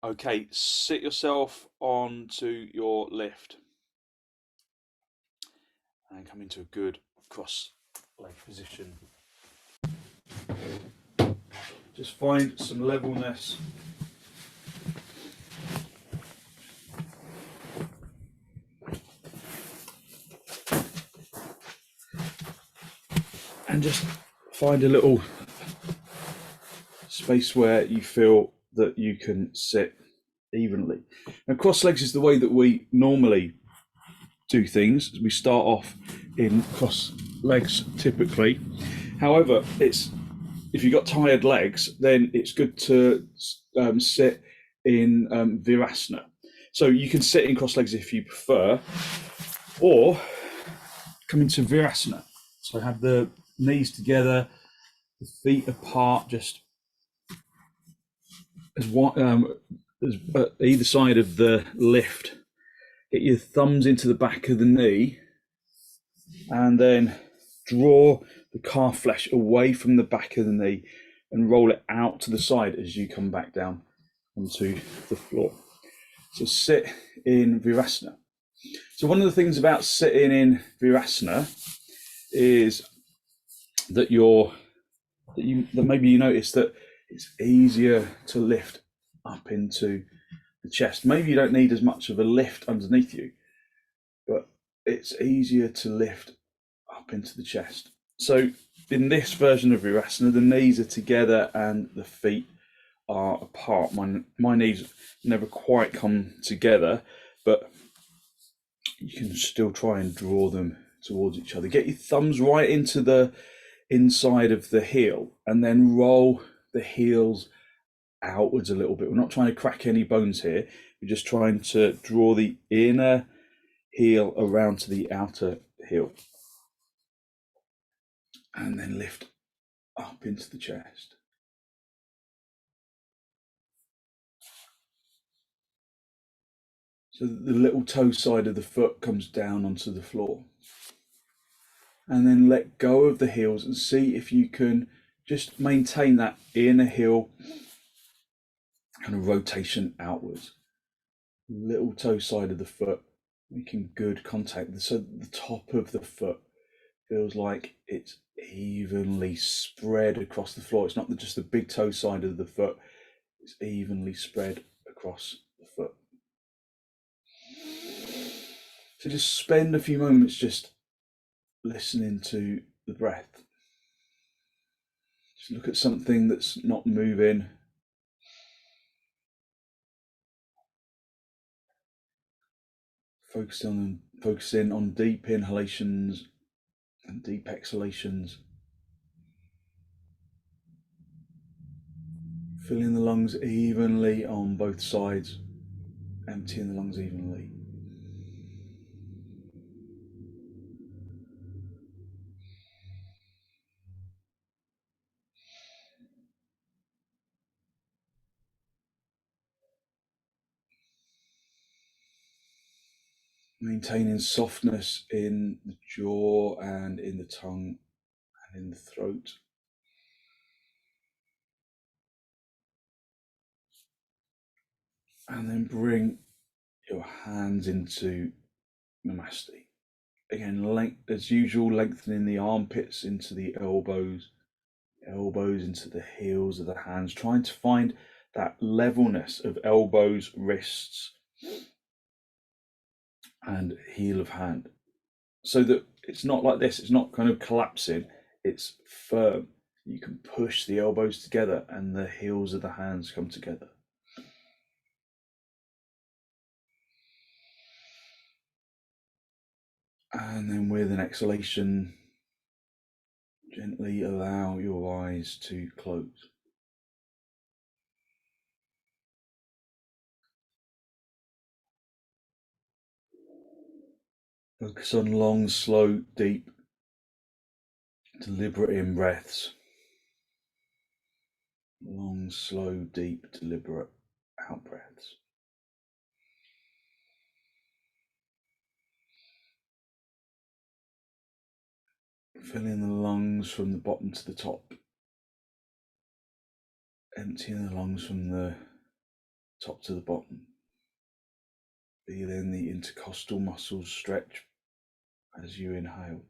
Okay, sit yourself onto your lift and come into a good cross leg position. Just find some levelness. And just find a little space where you feel that you can sit evenly. Now, cross legs is the way that we normally do things. We start off in cross legs typically. However, if you've got tired legs, then it's good to sit in virasana. So you can sit in cross legs if you prefer, or come into virasana. So have the knees together, the feet apart, just as either side of the lift. Get your thumbs into the back of the knee, and then draw the calf flesh away from the back of the knee and roll it out to the side as you come back down onto the floor. So sit in virasana. So one of the things about sitting in virasana is that maybe you notice that it's easier to lift up into the chest. Maybe you don't need as much of a lift underneath you, but it's easier to lift up into the chest. So in this version of virasana, the knees are together and the feet are apart. My knees never quite come together, but you can still try and draw them towards each other. Get your thumbs right into the inside of the heel and then roll the heels outwards a little bit. We're not trying to crack any bones here. We're just trying to draw the inner heel around to the outer heel. And then lift up into the chest. So that the little toe side of the foot comes down onto the floor. And then let go of the heels and see if you can just maintain that inner heel kind of rotation outwards. Little toe side of the foot making good contact. So the top of the foot feels like it's evenly spread across the floor. It's not just the big toe side of the foot, it's evenly spread across the foot. So just spend a few moments just listening to the breath. Just look at something that's not moving. Focusing on deep inhalations and deep exhalations. Filling the lungs evenly on both sides, emptying the lungs evenly. Maintaining softness in the jaw and in the tongue and in the throat. And then bring your hands into Namaste. Again, as usual, lengthening the armpits into the elbows into the heels of the hands, trying to find that levelness of elbows, wrists, and heel of hand. So that it's not like this, it's not kind of collapsing, it's firm. You can push the elbows together and the heels of the hands come together. And then with an exhalation, gently allow your eyes to close. Focus on long, slow, deep, deliberate in breaths. Long, slow, deep, deliberate out breaths. Filling the lungs from the bottom to the top. Emptying the lungs from the top to the bottom. Feeling the intercostal muscles stretch as you inhale.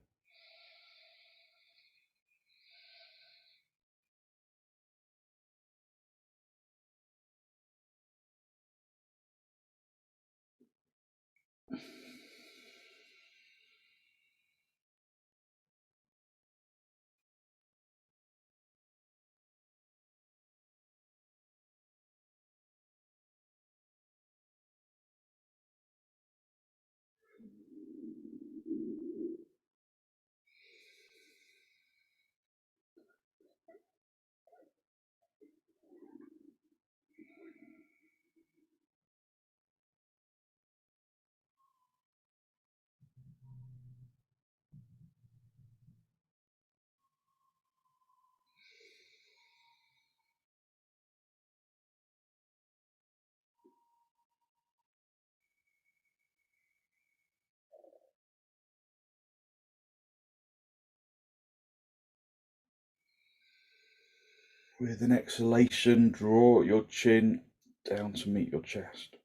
With an exhalation, draw your chin down to meet your chest.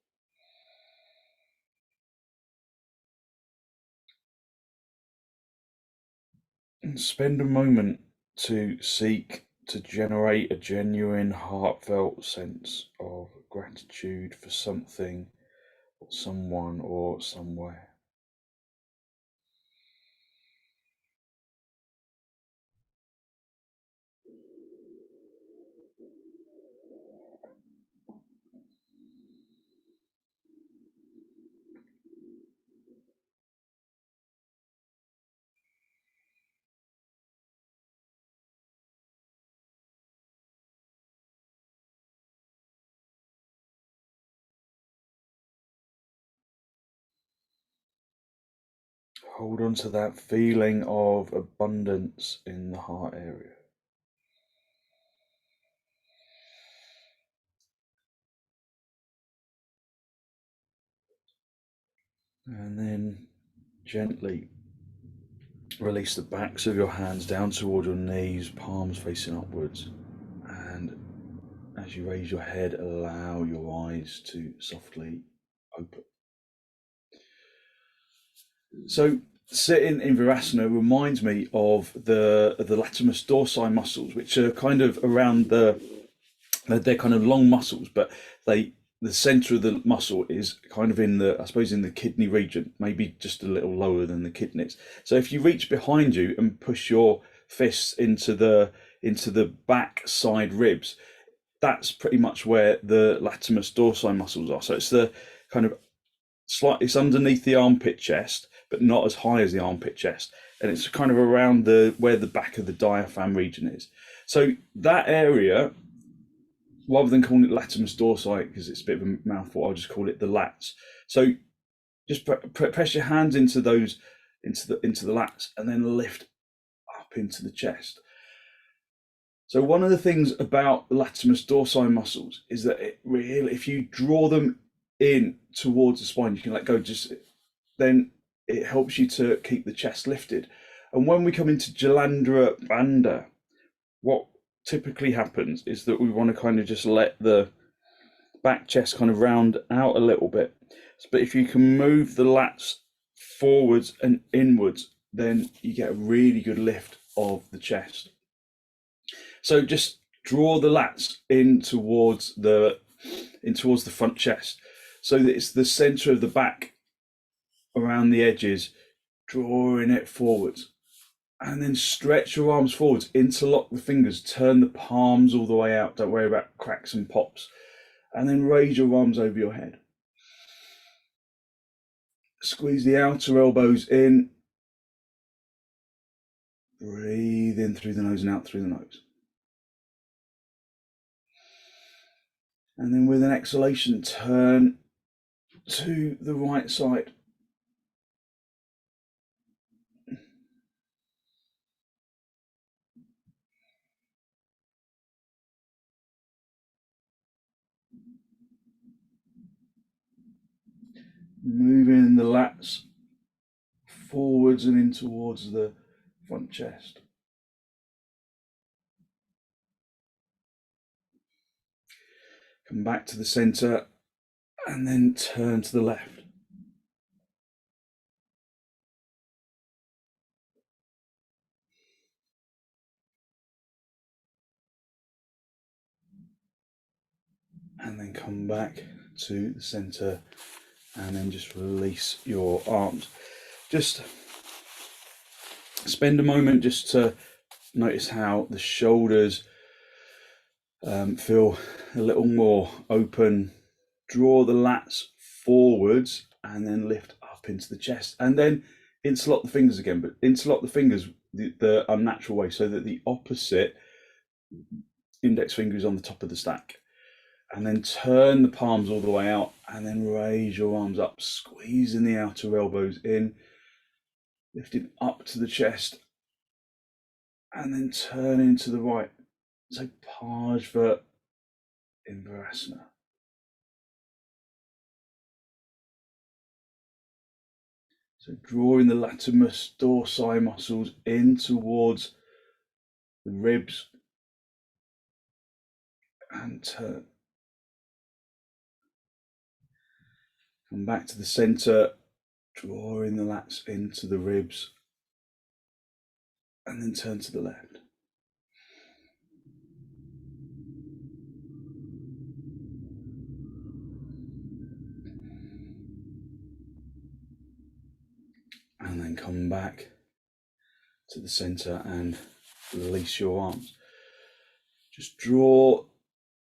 And spend a moment to seek to generate a genuine, heartfelt sense of gratitude for something, or someone, or somewhere. Hold on to that feeling of abundance in the heart area. And then gently release the backs of your hands down toward your knees, palms facing upwards. And as you raise your head, allow your eyes to softly open. So sitting in virasana reminds me of the latissimus dorsi muscles, which are kind of around they're kind of long muscles, but the center of the muscle is kind of in the, I suppose, in the kidney region, maybe just a little lower than the kidneys. So if you reach behind you and push your fists into the back side ribs, that's pretty much where the latissimus dorsi muscles are. So it's the kind of it's underneath the armpit chest, but not as high as the armpit chest, and it's kind of around where the back of the diaphragm region is. So that area, rather than calling it latissimus dorsi because it's a bit of a mouthful, I'll just call it the lats. So just press your hands into those, into the lats, and then lift up into the chest. So one of the things about the latissimus dorsi muscles is that it really, if you draw them in towards the spine, you can let go. Then it helps you to keep the chest lifted. And when we come into Jalandhara Bandha, what typically happens is that we want to kind of just let the back chest kind of round out a little bit. But if you can move the lats forwards and inwards, then you get a really good lift of the chest. So just draw the lats in towards the front chest, so that it's the center of the back around the edges, drawing it forwards. And then stretch your arms forwards, interlock the fingers, turn the palms all the way out, don't worry about cracks and pops. And then raise your arms over your head. Squeeze the outer elbows in. Breathe in through the nose and out through the nose. And then with an exhalation, turn to the right side. Moving the lats forwards and in towards the front chest. Come back to the center and then turn to the left. And then come back to the center and then just release your arms. Just spend a moment just to notice how the shoulders feel a little more open. Draw the lats forwards and then lift up into the chest, and then interlock the fingers again, but interlock the fingers the unnatural way, so that the opposite index finger is on the top of the stack. And then turn the palms all the way out and then raise your arms up, squeezing the outer elbows in, lifting up to the chest, and then turning to the right. So parsva in virasana. So drawing the latissimus dorsi muscles in towards the ribs and turn. Come back to the center, drawing the lats into the ribs, and then turn to the left. And then come back to the center and release your arms. Just draw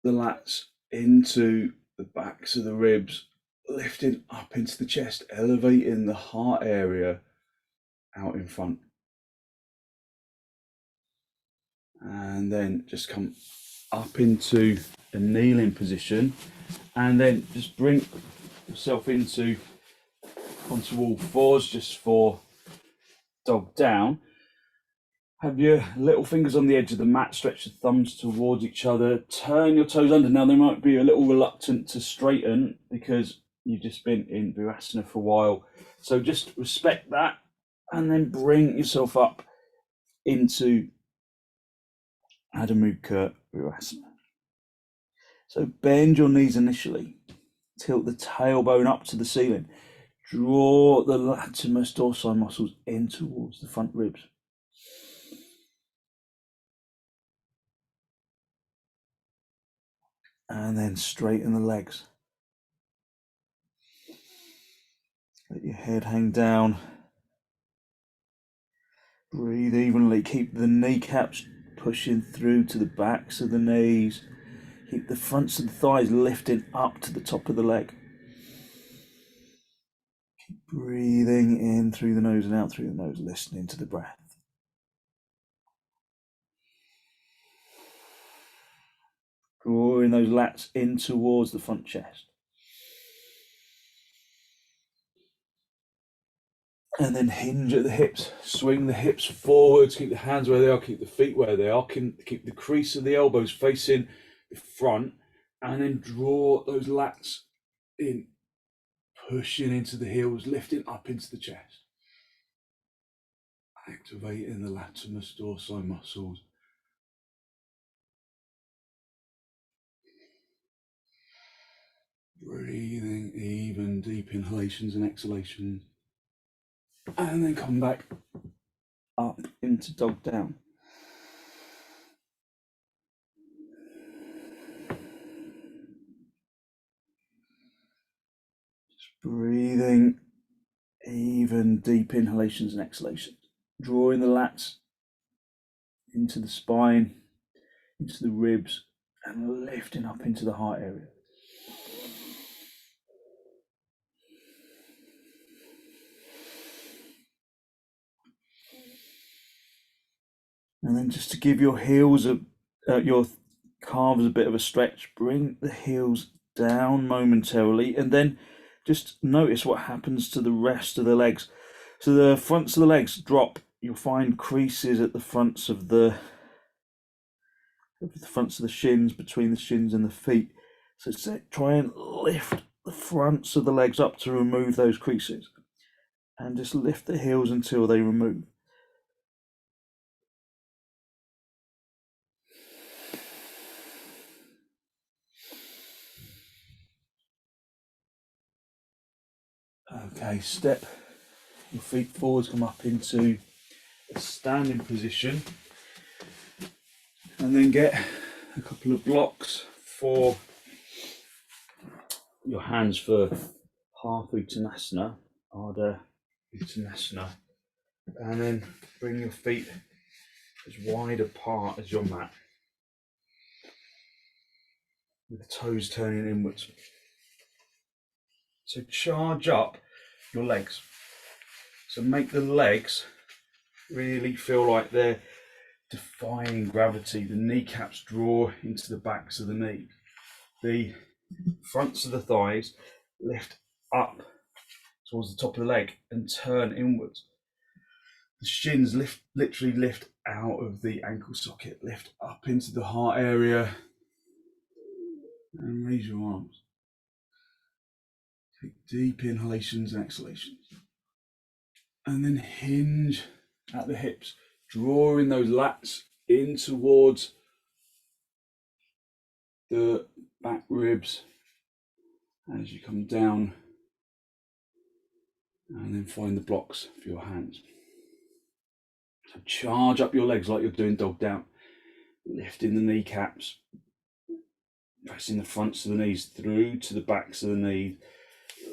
the lats into the backs of the ribs, lifting up into the chest, elevating the heart area out in front. And then just come up into a kneeling position, and then just bring yourself onto all fours just for dog down. Have your little fingers on the edge of the mat, stretch the thumbs towards each other, turn your toes under. Now they might be a little reluctant to straighten because you've just been in virasana for a while. So just respect that and then bring yourself up into Adho Mukha virasana. So bend your knees initially, tilt the tailbone up to the ceiling, draw the latissimus dorsi muscles in towards the front ribs. And then straighten the legs. Let your head hang down. Breathe evenly. Keep the kneecaps pushing through to the backs of the knees. Keep the fronts of the thighs lifting up to the top of the leg. Keep breathing in through the nose and out through the nose, listening to the breath. Drawing those lats in towards the front chest. And then hinge at the hips, swing the hips forwards, keep the hands where they are, keep the feet where they are, keep the crease of the elbows facing the front, and then draw those lats in, pushing into the heels, lifting up into the chest. Activating the latissimus dorsi muscles. Breathing even, deep inhalations and exhalations. And then come back up into dog down. Just breathing even, deep inhalations and exhalations. Drawing the lats into the spine, into the ribs, and lifting up into the heart area. And then just to give your heels, your calves a bit of a stretch, bring the heels down momentarily, and then just notice what happens to the rest of the legs. So the fronts of the legs drop. You'll find creases at the fronts of the shins, between the shins and the feet. So try and lift the fronts of the legs up to remove those creases, and just lift the heels until they remove. Okay, step your feet forwards, come up into a standing position, and then get a couple of blocks for your hands for half uttanasana, ardha uttanasana, and then bring your feet as wide apart as your mat, with the toes turning inwards. So charge up your legs. So make the legs really feel like they're defying gravity. The kneecaps draw into the backs of the knee. The fronts of the thighs lift up towards the top of the leg and turn inwards. The shins literally lift out of the ankle socket, lift up into the heart area, and raise your arms. Take deep inhalations and exhalations. And then hinge at the hips, drawing those lats in towards the back ribs as you come down, and then find the blocks for your hands. So charge up your legs like you're doing dog down, lifting the kneecaps, pressing the fronts of the knees through to the backs of the knees,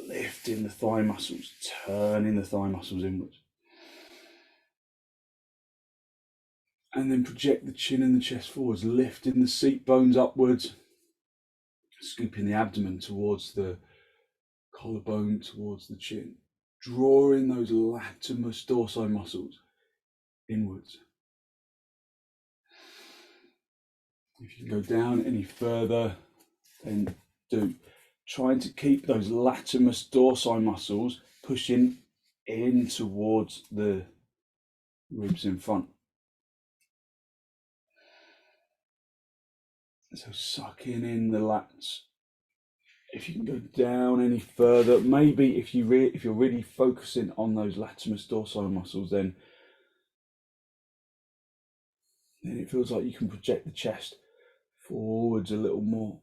lifting the thigh muscles, turning the thigh muscles inwards. And then project the chin and the chest forwards, lifting the seat bones upwards, scooping the abdomen towards the collarbone, towards the chin, drawing those latissimus dorsi muscles inwards. If you can go down any further, then do. Trying to keep those latissimus dorsi muscles pushing in towards the ribs in front. So sucking in the lats. If you can go down any further, maybe if you're really focusing on those latissimus dorsi muscles, then it feels like you can project the chest forwards a little more.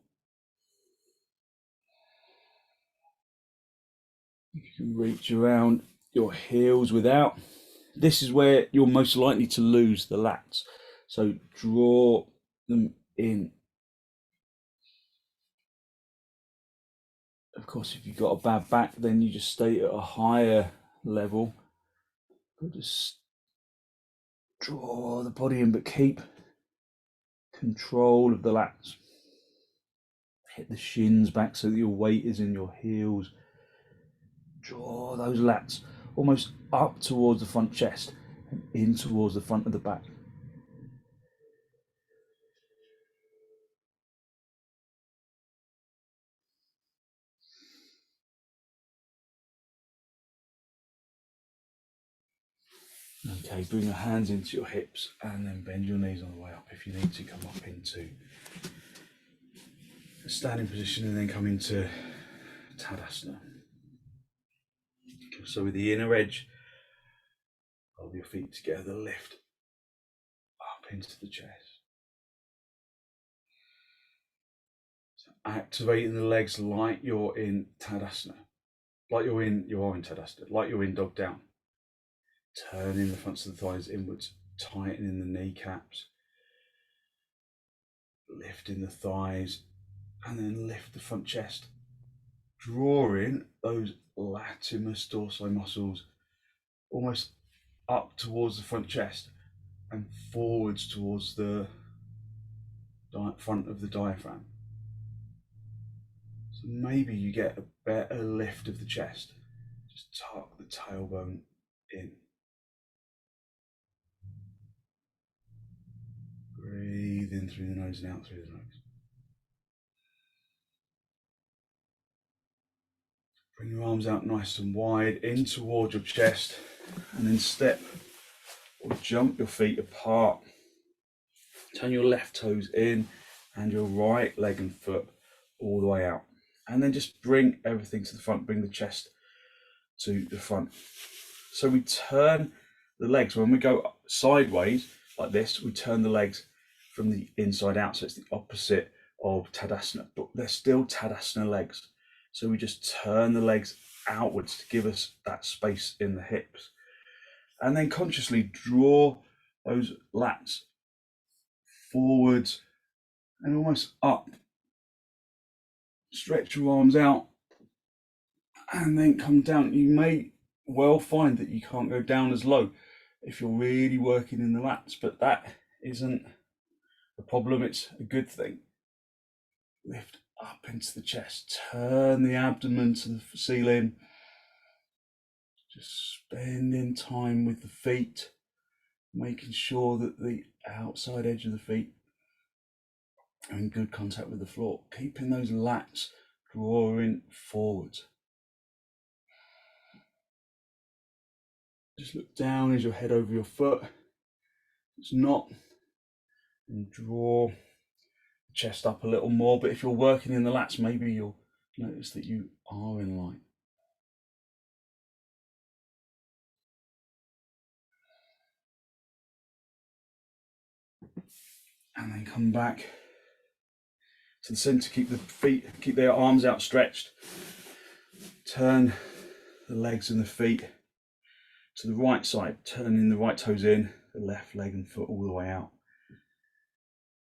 You can reach around your heels without. This is where you're most likely to lose the lats. So draw them in. Of course, if you've got a bad back, then you just stay at a higher level. Just draw the body in, but keep control of the lats. Hit the shins back so that your weight is in your heels. Draw those lats almost up towards the front chest and in towards the front of the back. Okay, bring your hands into your hips and then bend your knees on the way up. If you need to, come up into a standing position and then come into Tadasana. So with the inner edge of your feet together, lift up into the chest. So activating the legs like you're in Tadasana, you are in Tadasana, like you're in dog down. Turning the fronts of the thighs inwards, tightening the kneecaps, lifting the thighs, and then lift the front chest, drawing those latissimus dorsi muscles almost up towards the front chest and forwards towards the front of the diaphragm. So maybe you get a better lift of the chest. Just tuck the tailbone in. Breathe in through the nose and out through the nose. Bring your arms out nice and wide in towards your chest, and then step or jump your feet apart. Turn your left toes in and your right leg and foot all the way out. And then just bring everything to the front, bring the chest to the front. So we turn the legs, when we go sideways like this, we turn the legs from the inside out. So it's the opposite of Tadasana, but they're still Tadasana legs. So we just turn the legs outwards to give us that space in the hips. And then consciously draw those lats forwards and almost up. Stretch your arms out and then come down. You may well find that you can't go down as low if you're really working in the lats, but that isn't the problem, it's a good thing. Lift up into the chest, turn the abdomen to the ceiling, just spending time with the feet, making sure that the outside edge of the feet are in good contact with the floor, keeping those lats drawing forwards. Just look down as your head over your foot. It's not, and draw the chest up a little more, but if you're working in the lats, maybe you'll notice that you are in line. And then come back to the center, keep the feet, keep their arms outstretched. Turn the legs and the feet to the right side, turning the right toes in, the left leg and foot all the way out.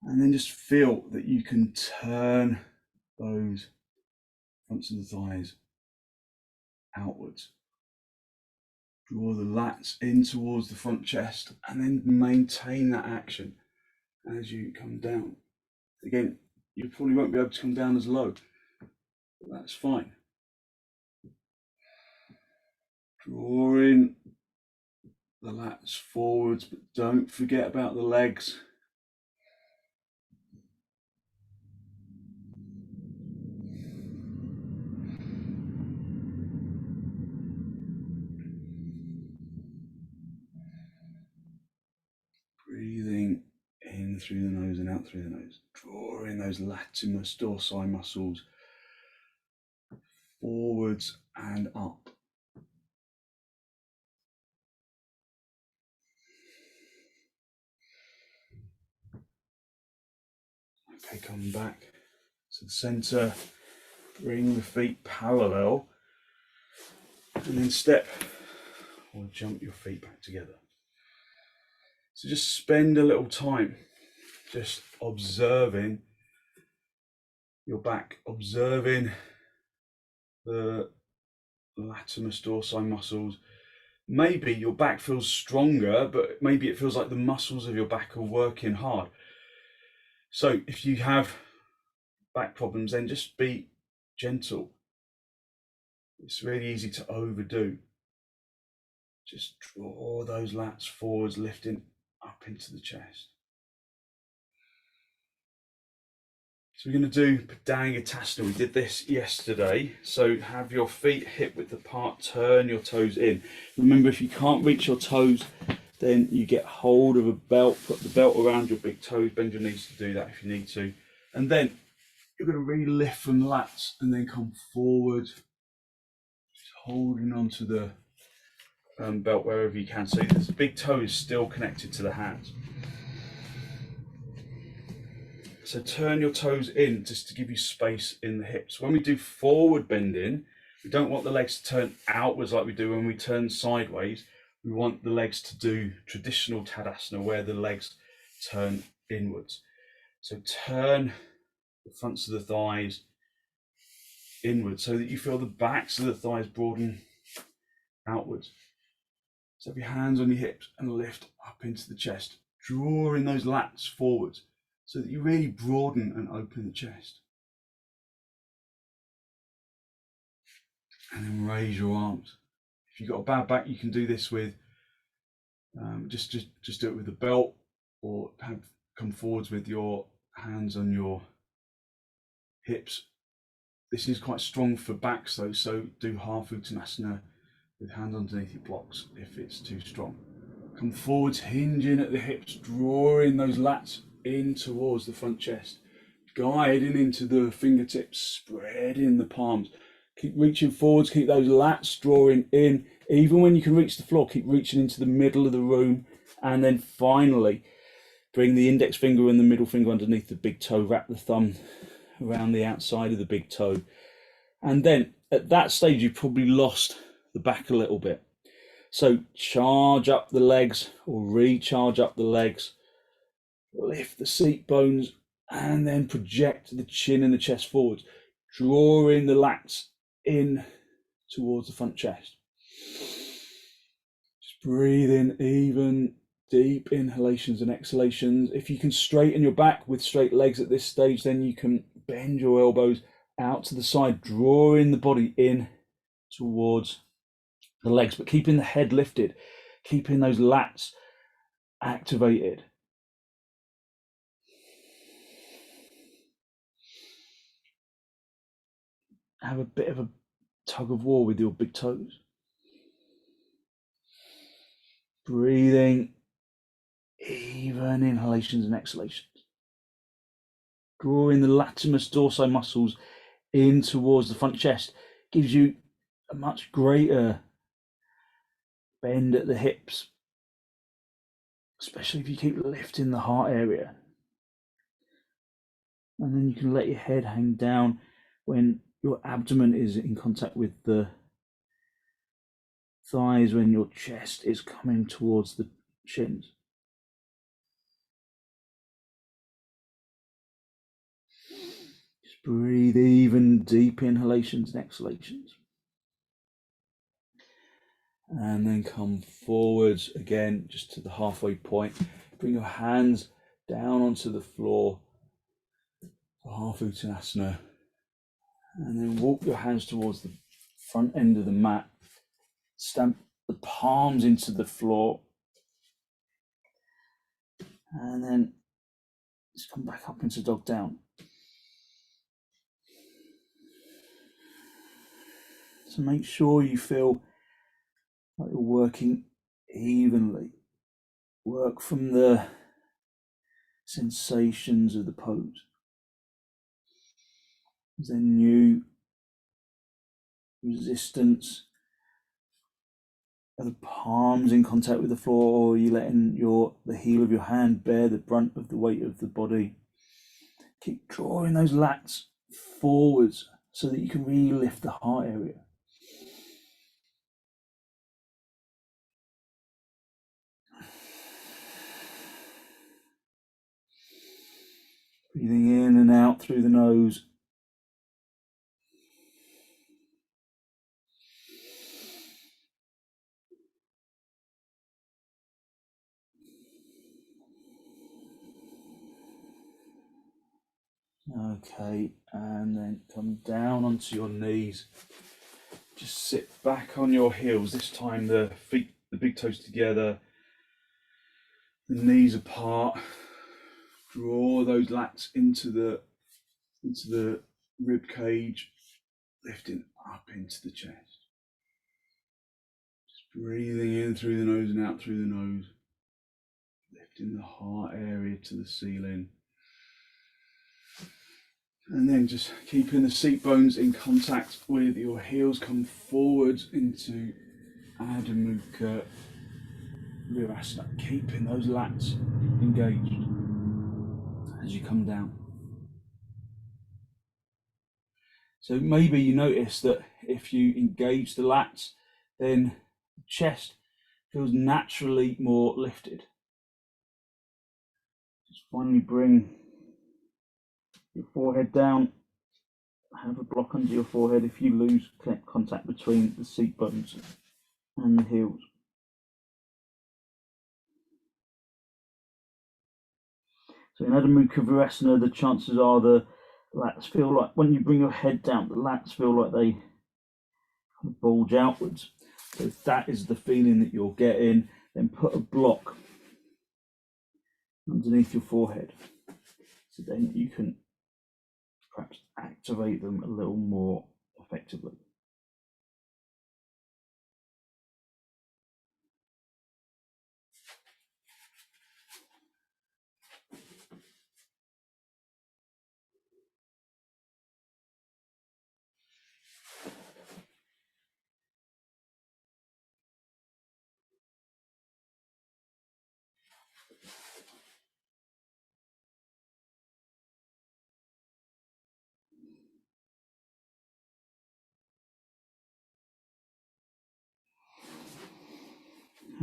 And then just feel that you can turn those fronts of the thighs outwards. Draw the lats in towards the front chest and then maintain that action as you come down. Again, you probably won't be able to come down as low, but that's fine. Drawing the lats forwards, but don't forget about the legs. Breathing in through the nose and out through the nose. Drawing those latissimus dorsi muscles forwards and up. Okay, come back to the center. Bring the feet parallel. And then step or jump your feet back together. So just spend a little time just observing your back, observing the latissimus dorsi muscles. Maybe your back feels stronger, but maybe it feels like the muscles of your back are working hard. So if you have back problems, then just be gentle. It's really easy to overdo. Just draw those lats forwards, lifting up into the chest. So we're going to do padangusthasana. We did this yesterday. So have your feet hip width apart, turn your toes in. Remember, if you can't reach your toes, then you get hold of a belt, put the belt around your big toes, bend your knees to do that if you need to. And then you're going to really lift from the lats and then come forward, just holding onto the belt wherever you can. So the big toe is still connected to the hands. So turn your toes in just to give you space in the hips. When we do forward bending, we don't want the legs to turn outwards like we do when we turn sideways. We want the legs to do traditional tadasana where the legs turn inwards. So turn the fronts of the thighs inwards so that you feel the backs of the thighs broaden outwards. So have your hands on your hips and lift up into the chest, drawing those lats forwards so that you really broaden and open the chest. And then raise your arms. If you've got a bad back, you can do this with, just do it with a belt, or come forwards with your hands on your hips. This is quite strong for backs though, so do half uttanasana with hands underneath your blocks if it's too strong. Come forwards, hinging at the hips, drawing those lats in towards the front chest, guiding into the fingertips, spreading the palms. Keep reaching forwards, keep those lats drawing in. Even when you can reach the floor, keep reaching into the middle of the room. And then finally, bring the index finger and the middle finger underneath the big toe, wrap the thumb around the outside of the big toe. And then at that stage, you've probably lost the back a little bit. So charge up the legs or recharge up the legs, lift the seat bones, and then project the chin and the chest forwards, drawing the lats in towards the front chest. Just breathe in even deep inhalations and exhalations. If you can straighten your back with straight legs at this stage, then you can bend your elbows out to the side, drawing the body in towards the legs, but keeping the head lifted, keeping those lats activated. Have a bit of a tug of war with your big toes. Breathing even inhalations and exhalations. Drawing the latissimus dorsi muscles in towards the front chest gives you a much greater bend at the hips, especially if you keep lifting the heart area. And then you can let your head hang down when your abdomen is in contact with the thighs, when your chest is coming towards the shins. Just breathe even deep inhalations and exhalations. And then come forwards again, just to the halfway point. Bring your hands down onto the floor for half uttanasana. And then walk your hands towards the front end of the mat. Stamp the palms into the floor. And then just come back up into dog down. So make sure you feel like you're working evenly. Work from the sensations of the pose. Is there new resistance? Are the palms in contact with the floor, or are you letting the heel of your hand bear the brunt of the weight of the body? Keep drawing those lats forwards so that you can really lift the heart area. Breathing in and out through the nose. Okay, and then come down onto your knees. Just sit back on your heels. This time the feet, the big toes together, the knees apart. Draw those lats into the rib cage, lifting up into the chest. Just breathing in through the nose and out through the nose, lifting the heart area to the ceiling. And then just keeping the seat bones in contact with your heels, come forwards into Adho Mukha virasana, keeping those lats engaged as you come down. So maybe you notice that if you engage the lats, then the chest feels naturally more lifted. Just finally bring your forehead down. Have a block under your forehead if you lose contact between the seat bones and the heels. So in Adho Mukha virasana, the chances are the lats feel like, when you bring your head down, the lats feel like they kind of bulge outwards. So if that is the feeling that you're getting, then put a block underneath your forehead, so then you can perhaps activate them a little more effectively.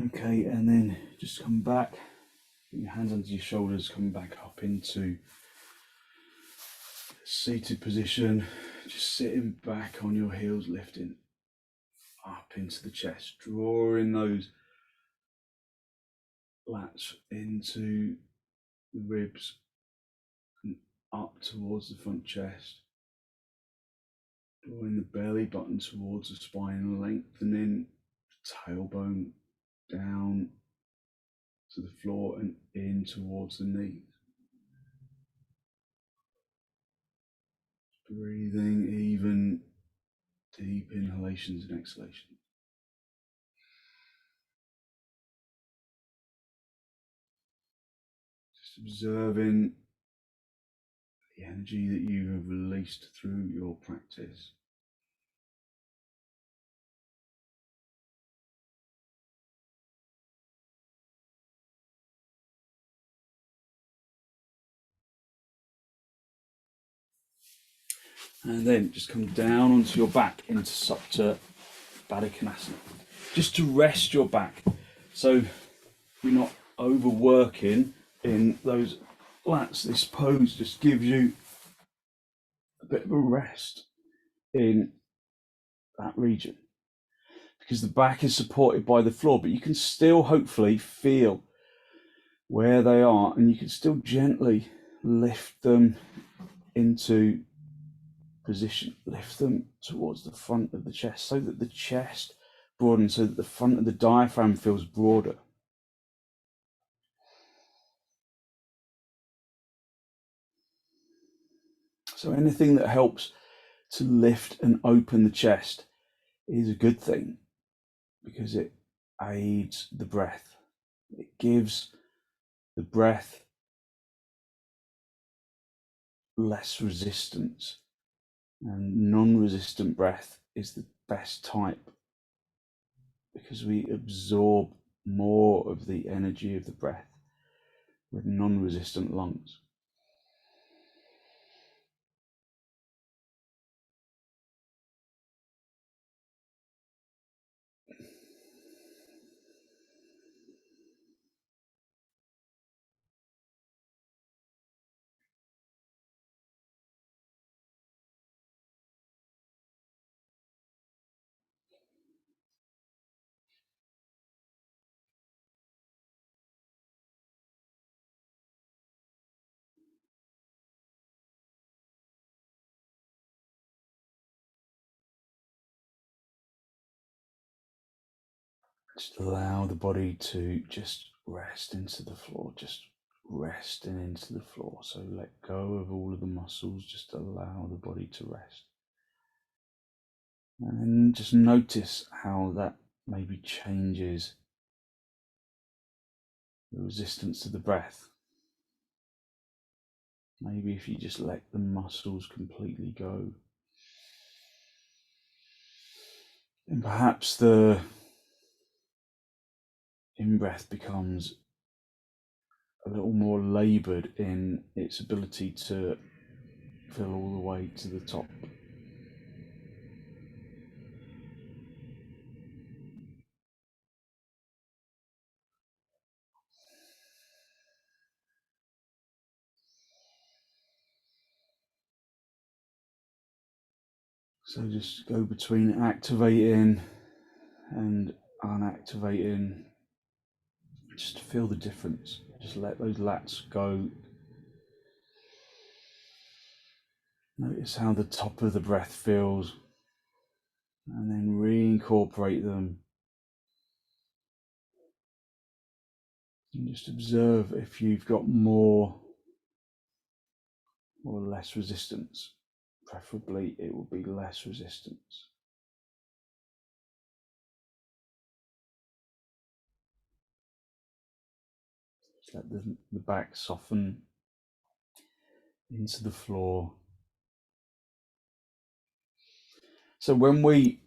Okay, and then just come back, put your hands under your shoulders, come back up into seated position, just sitting back on your heels, lifting up into the chest, drawing those lats into the ribs and up towards the front chest, drawing the belly button towards the spine, lengthening the tailbone down to the floor and in towards the knees. Breathing even deep inhalations and exhalations. Just observing the energy that you have released through your practice. And then just come down onto your back into supta konasana. Just to rest your back. So you're not overworking in those lats. This pose just gives you a bit of a rest in that region, because the back is supported by the floor, but you can still hopefully feel where they are, and you can still gently lift them into position, lift them towards the front of the chest so that the chest broadens, so that the front of the diaphragm feels broader. So anything that helps to lift and open the chest is a good thing, because it aids the breath. It gives the breath less resistance, and non-resistant breath is the best type, because we absorb more of the energy of the breath with non-resistant lungs. Just allow the body to just rest into the floor, just resting into the floor. So let go of all of the muscles, just allow the body to rest. And then just notice how that maybe changes the resistance to the breath. Maybe if you just let the muscles completely go, then perhaps the in-breath becomes a little more laboured in its ability to fill all the way to the top. So just go between activating and unactivating, just to feel the difference. Just let those lats go. Notice how the top of the breath feels, and then reincorporate them. And just observe if you've got more or less resistance. Preferably it will be less resistance. Just let the back soften into the floor. So when we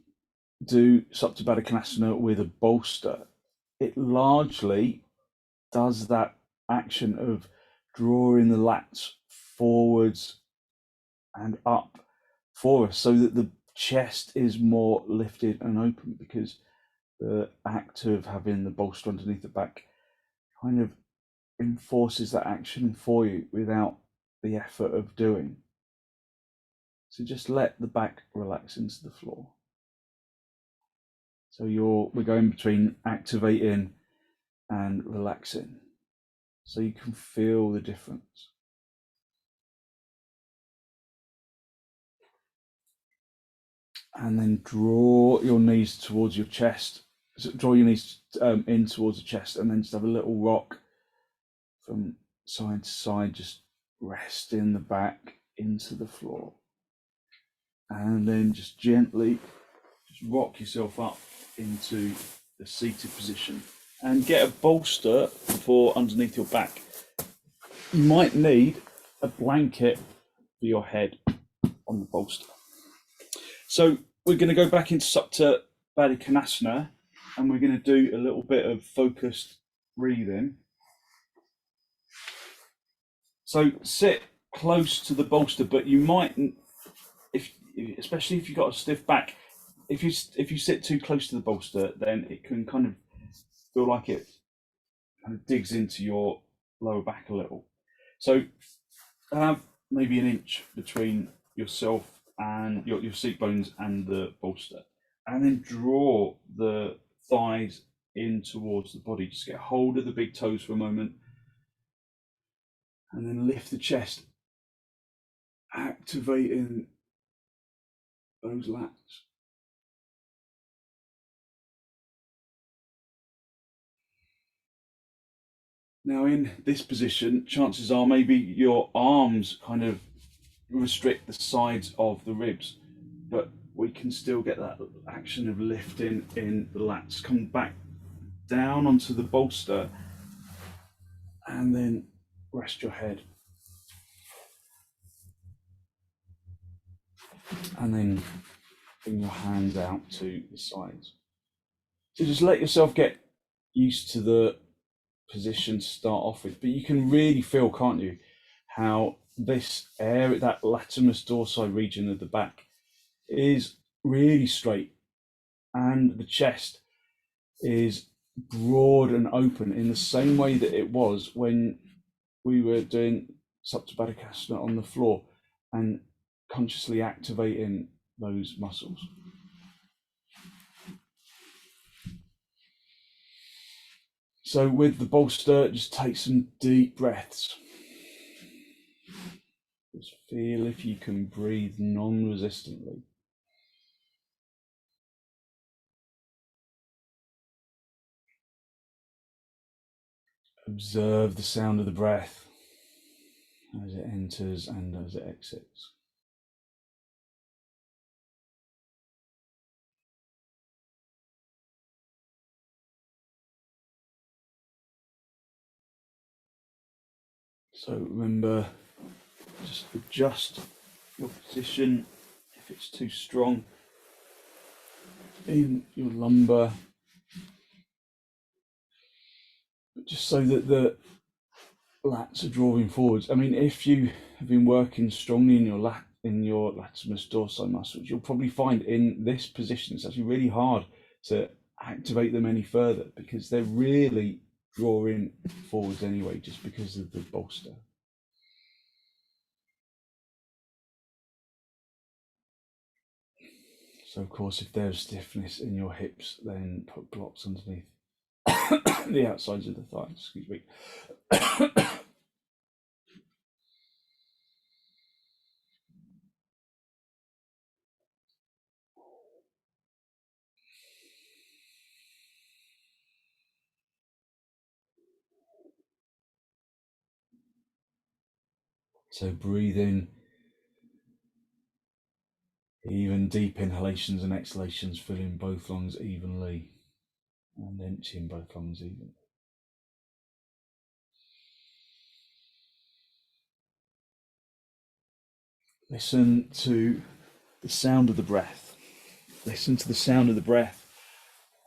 do supta konasana with a bolster, it largely does that action of drawing the lats forwards and up for us, so that the chest is more lifted and open, because the act of having the bolster underneath the back kind of enforces that action for you without the effort of doing. So just let the back relax into the floor. So we're going between activating and relaxing, so you can feel the difference. And then draw your knees towards your chest. So draw your knees in towards the chest, and then just have a little rock from side to side, just resting the back into the floor. And then just gently just rock yourself up into the seated position and get a bolster for underneath your back. You might need a blanket for your head on the bolster. So we're going to go back into supta baddha konasana, and we're going to do a little bit of focused breathing. So sit close to the bolster, but you might, especially if you've got a stiff back, if you sit too close to the bolster, then it can kind of feel like it kind of digs into your lower back a little. So have maybe an inch between yourself and your seat bones and the bolster, and then draw the thighs in towards the body. Just get hold of the big toes for a moment, and then lift the chest, activating those lats. Now in this position, chances are maybe your arms kind of restrict the sides of the ribs, but we can still get that action of lifting in the lats. Come back down onto the bolster and then rest your head. And then bring your hands out to the sides. So just let yourself get used to the position to start off with, but you can really feel, can't you, how this area, that latissimus dorsi region of the back, is really straight, and the chest is broad and open in the same way that it was when we were doing supta baddha konasana on the floor and consciously activating those muscles. So with the bolster, just take some deep breaths. Just feel if you can breathe non-resistantly. Observe the sound of the breath as it enters and as it exits. So remember, just adjust your position if it's too strong in your lumbar, just so that the lats are drawing forwards. I mean, if you have been working strongly in your latissimus dorsi muscles, you'll probably find in this position it's actually really hard to activate them any further because they're really drawing forwards anyway, just because of the bolster. So of course, if there's stiffness in your hips, then put blocks underneath the outsides of the thighs, excuse me. So breathe in, even deep inhalations and exhalations, filling both lungs evenly and emptying both lungs evenly. Listen to the sound of the breath. Listen to the sound of the breath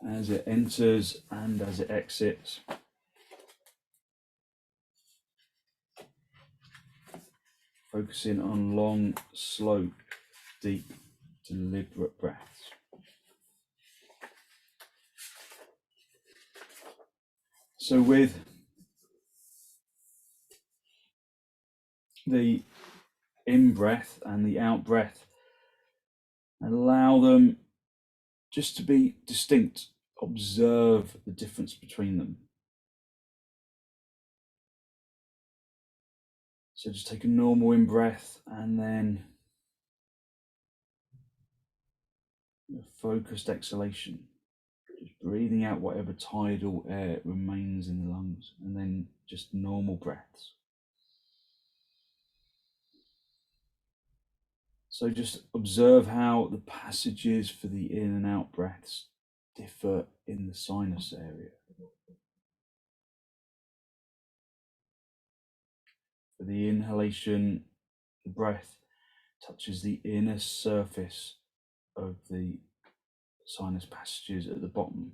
as it enters and as it exits. Focusing on long, slow, deep, deliberate breaths. So with the in-breath and the out-breath, allow them just to be distinct. Observe the difference between them. So just take a normal in-breath and then a focused exhalation. Just breathing out whatever tidal air remains in the lungs, and then just normal breaths. So just observe how the passages for the in and out breaths differ in the sinus area. For the inhalation, the breath touches the inner surface of the sinus passages at the bottom.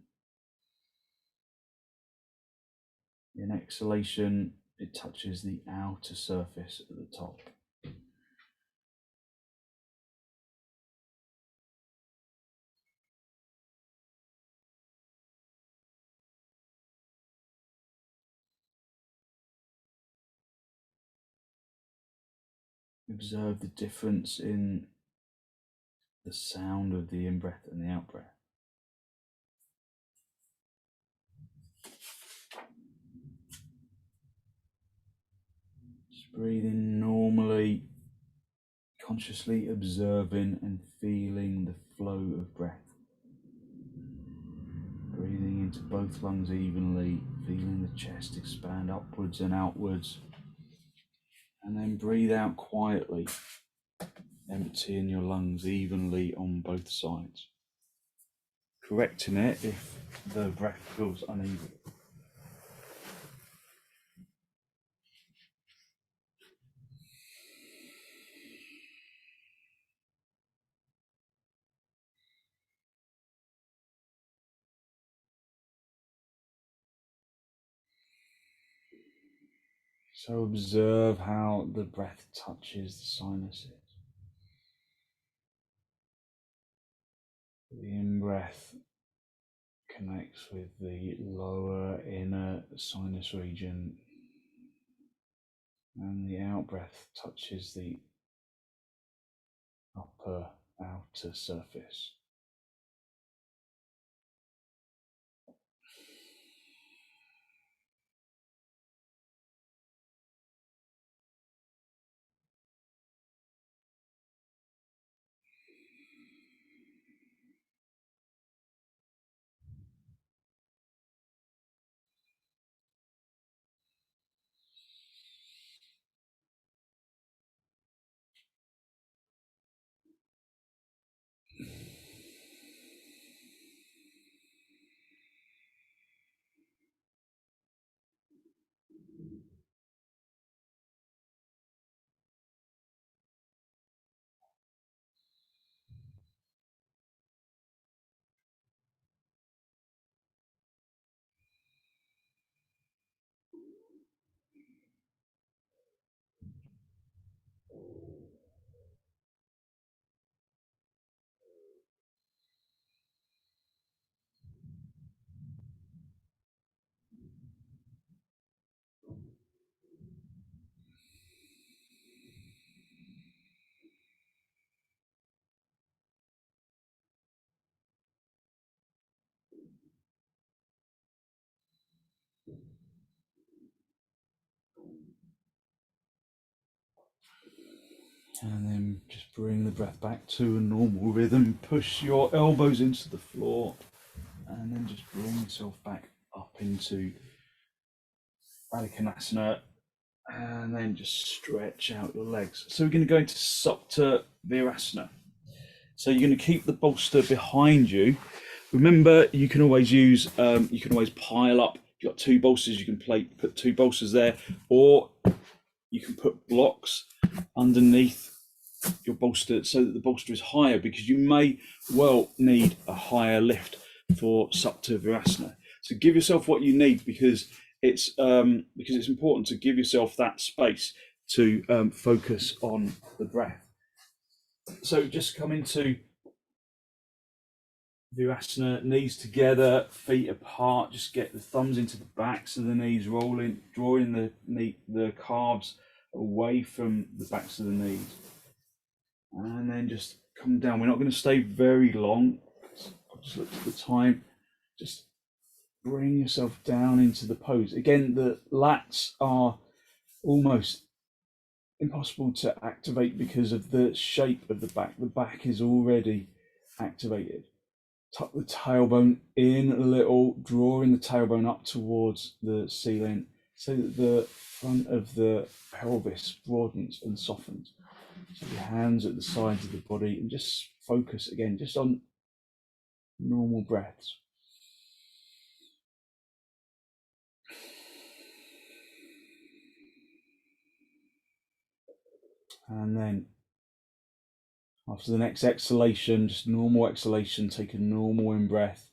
In exhalation, it touches the outer surface at the top. Observe the difference in the sound of the in-breath and the out-breath. Just breathing normally, consciously observing and feeling the flow of breath. Breathing into both lungs evenly, feeling the chest expand upwards and outwards. And then breathe out quietly, emptying your lungs evenly on both sides. Correcting it if the breath feels uneven. So observe how the breath touches the sinuses. The in-breath connects with the lower inner sinus region, and the out-breath touches the upper outer surface. And then just bring the breath back to a normal rhythm. Push your elbows into the floor, and then just bring yourself back up into konasana, and then just stretch out your legs. So we're going to go into supta virasana. So you're going to keep the bolster behind you. Remember, you can always use, you can always pile up. If you've got two bolsters, you can put two bolsters there, or you can put blocks underneath your bolster so that the bolster is higher, because you may well need a higher lift for supta virasana. So give yourself what you need, because it's important to give yourself that space to focus on the breath. So just come into Virasana, knees together, feet apart. Just get the thumbs into the backs of the knees, rolling, drawing the calves away from the backs of the knees, and then just come down. We're not going to stay very long. I'll just look at the time. Just bring yourself down into the pose. Again, the lats are almost impossible to activate because of the shape of the back. The back is already activated. Tuck the tailbone in a little, drawing the tailbone up towards the ceiling so that the front of the pelvis broadens and softens. So your hands at the sides of the body, and just focus again just on normal breaths. And then after the next exhalation, just normal exhalation, take a normal in breath,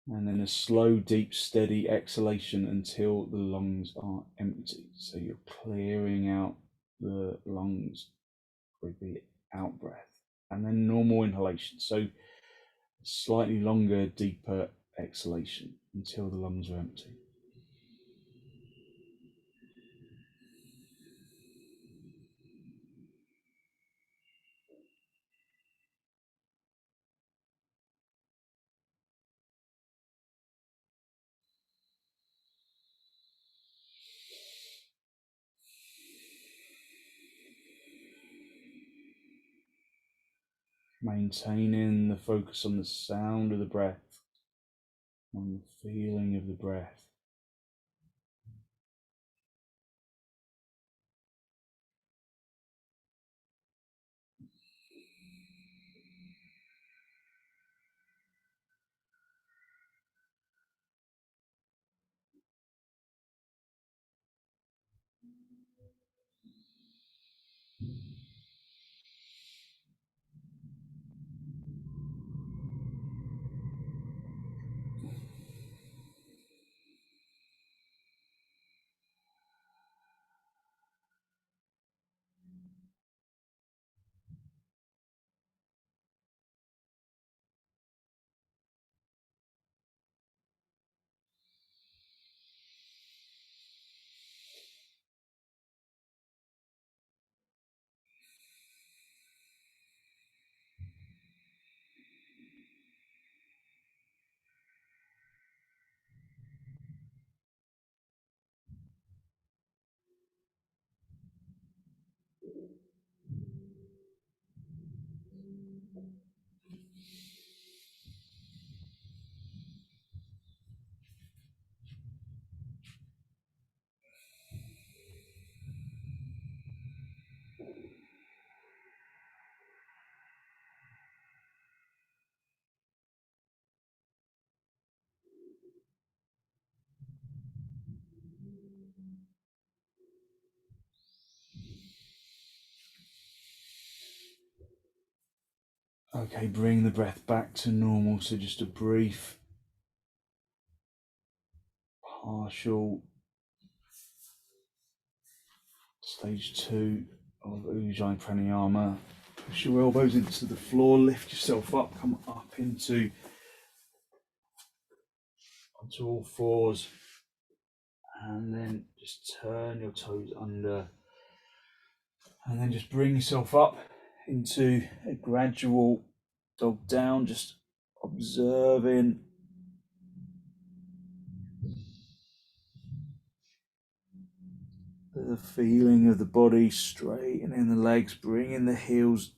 and then a slow, deep, steady exhalation until the lungs are empty. So you're clearing out the lungs with the out breath, and then normal inhalation. So slightly longer, deeper exhalation until the lungs are empty. Maintaining the focus on the sound of the breath, on the feeling of the breath. Okay, bring the breath back to normal. So just a brief, partial stage 2 of ujjayi pranayama. Push your elbows into the floor, lift yourself up, come up onto all fours, and then just turn your toes under, and then just bring yourself up into a gradual dog down, just observing the feeling of the body, straightening the legs, bringing the heels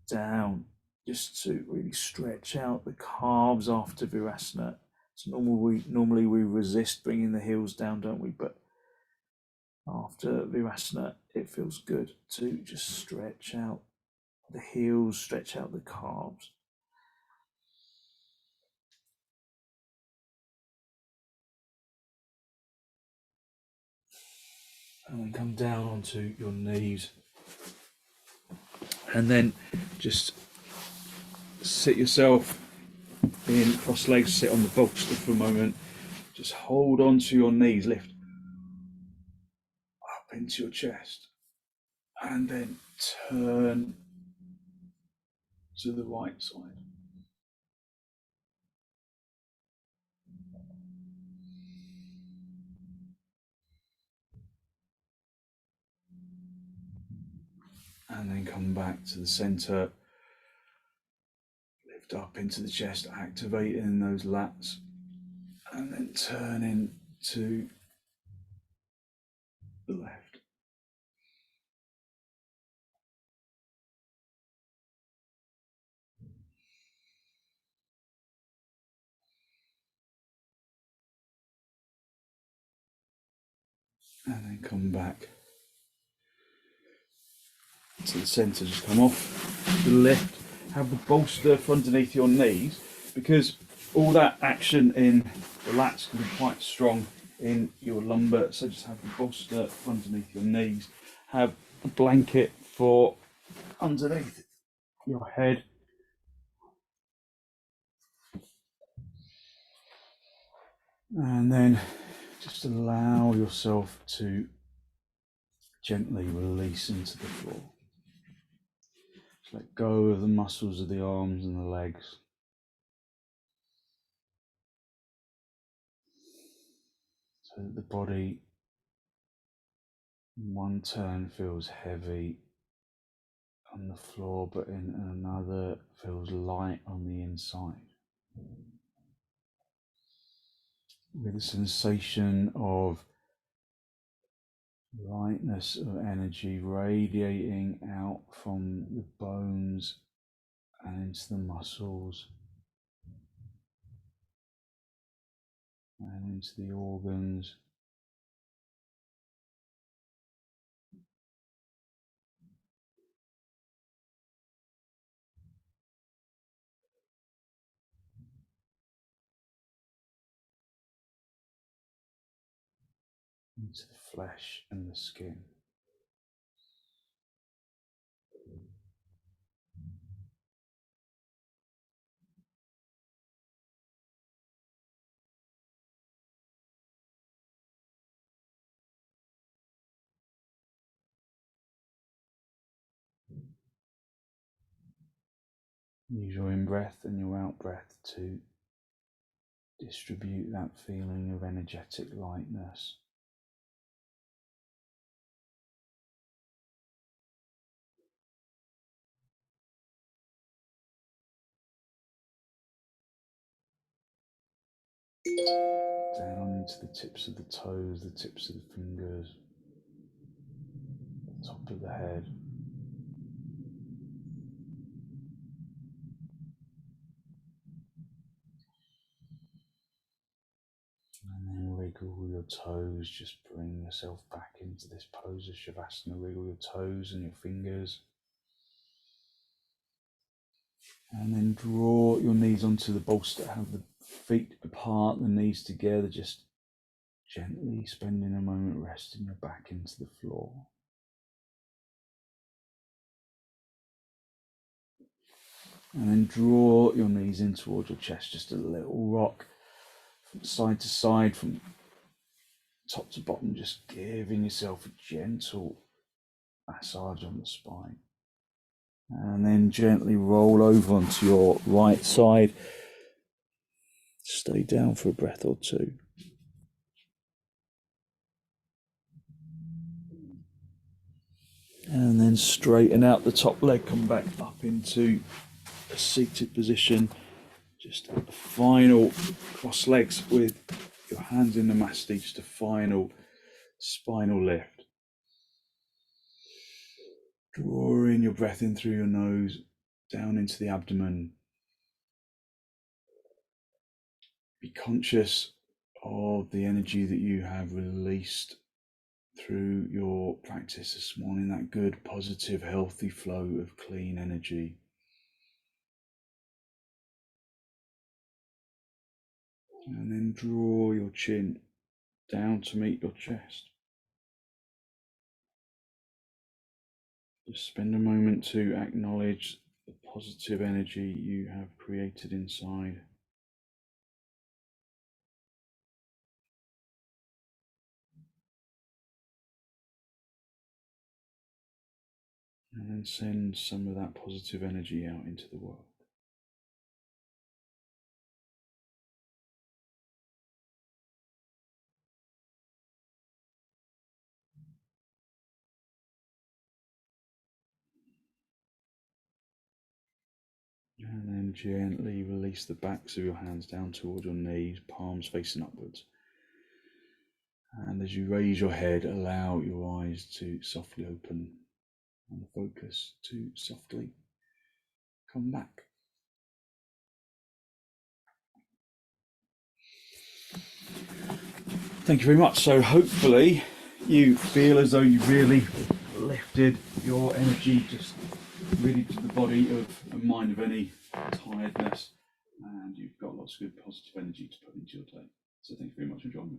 down, just to really stretch out the calves after virasana. It's normally we resist bringing the heels down, don't we? But after virasana, it feels good to just stretch out the heels, stretch out the calves. And then come down onto your knees. And then just sit yourself in cross legs, sit on the bolster for a moment. Just hold on to your knees, lift up into your chest, and then turn to the right side. And then come back to the center. Lift up into the chest, activating those lats. And then turn into the left. And then come back to the center. Just come off the left. Have the bolster underneath your knees, because all that action in the lats can be quite strong in your lumbar. So just have the bolster underneath your knees. Have a blanket for underneath your head. And then just allow yourself to gently release into the floor. Just let go of the muscles of the arms and the legs. So that the body in one turn feels heavy on the floor, but in another feels light on the inside. With a sensation of lightness of energy radiating out from the bones and into the muscles and into the organs. Into the flesh and the skin. Use your in-breath and your out-breath to distribute that feeling of energetic lightness. Down into the tips of the toes, the tips of the fingers, the top of the head. And then wriggle your toes, just bring yourself back into this pose of shavasana. Wriggle your toes and your fingers. And then draw your knees onto the bolster, have the feet apart, the knees together, just gently spending a moment resting your back into the floor. And then draw your knees in towards your chest, just a little rock from side to side, from top to bottom, just giving yourself a gentle massage on the spine. And then gently roll over onto your right side. Stay down for a breath or two. And then straighten out the top leg, come back up into a seated position. Just a final cross legs with your hands in the mat, just a final spinal lift. Drawing your breath in through your nose, down into the abdomen. Be conscious of the energy that you have released through your practice this morning, that good, positive, healthy flow of clean energy. And then draw your chin down to meet your chest. Just spend a moment to acknowledge the positive energy you have created inside. And then send some of that positive energy out into the world. And then gently release the backs of your hands down towards your knees, palms facing upwards. And as you raise your head, allow your eyes to softly open and the focus to softly come back. Thank you very much. So hopefully you feel as though you really lifted your energy just really to the body of mind of any tiredness, and you've got lots of good positive energy to put into your day. So thank you very much for joining me.